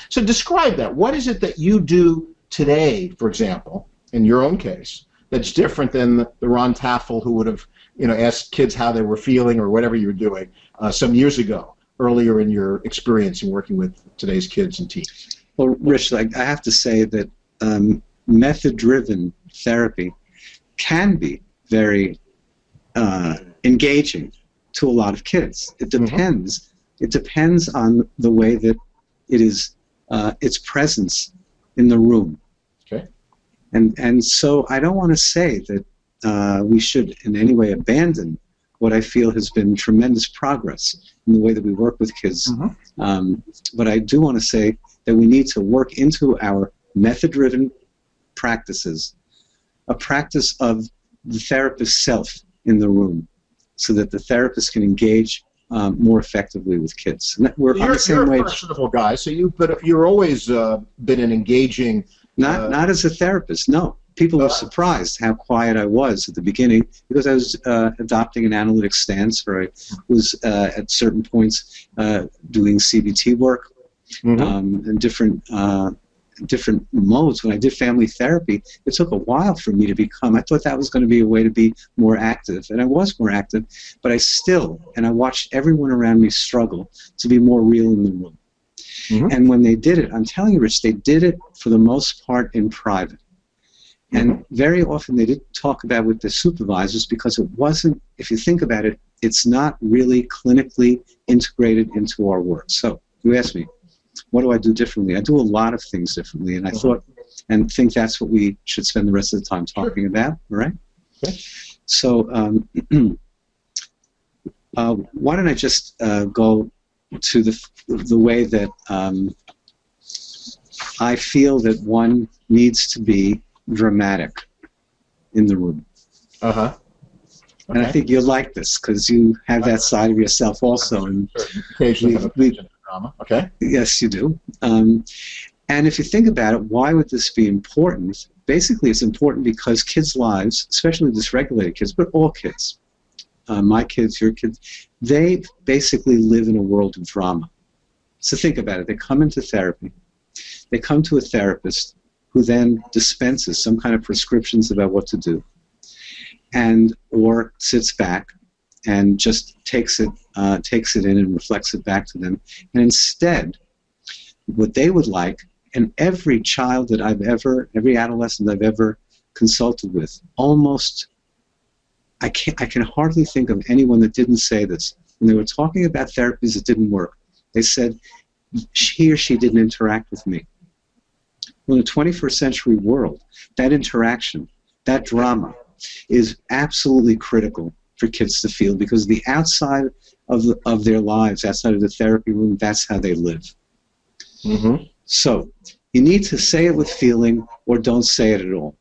So describe that. What is it that you do today, for example, in your own case, that's different than the Ron Taffel who would have, asked kids how they were feeling or whatever you were doing some years ago, earlier in your experience in working with today's kids and teens? Well, Rich, I have to say that method-driven therapy can be very engaging to a lot of kids. It depends. It depends on the way that it is, its presence in the room. Okay. And so I don't want to say that we should in any way abandon what I feel has been tremendous progress in the way that we work with kids. But I do want to say that we need to work into our method-driven practices a practice of the therapist's self in the room so that the therapist can engage more effectively with kids. And we're on the same you're way. A personable guy, so you're always been an engaging. Not as a therapist, no. People were surprised how quiet I was at the beginning because I was adopting an analytic stance, or I was at certain points doing CBT work and different modes. When I did family therapy, it took a while for me to become. I thought that was going to be a way to be more active, and I was more active, but I watched everyone around me struggle to be more real in the room. And when they did it, I'm telling you, Rich, they did it for the most part in private. And very often they didn't talk about it with their supervisors because it wasn't, if you think about it, it's not really clinically integrated into our work. So you asked me, what do I do differently? I do a lot of things differently, and I thought and think that's what we should spend the rest of the time talking about, all right? Okay. So why don't I just go to the way that I feel that one needs to be dramatic in the room. Okay. And I think you'll like this because you have that side of yourself also. And occasionally have a penchant for drama. Okay. Yes, you do. And if you think about it, why would this be important? Basically, it's important because kids' lives, especially dysregulated kids, but all kids, my kids, your kids, they basically live in a world of drama. So think about it. They come into therapy. They come to a therapist who then dispenses some kind of prescriptions about what to do, or sits back and just takes it in and reflects it back to them. And instead, what they would like, and every child that every adolescent I've ever consulted with, almost, I can hardly think of anyone that didn't say this. When they were talking about therapies that didn't work, they said, he or she didn't interact with me. Well, in the 21st century world, that interaction, that drama, is absolutely critical for kids to feel because the outside of their lives, outside of the therapy room, that's how they live. So you need to say it with feeling or don't say it at all.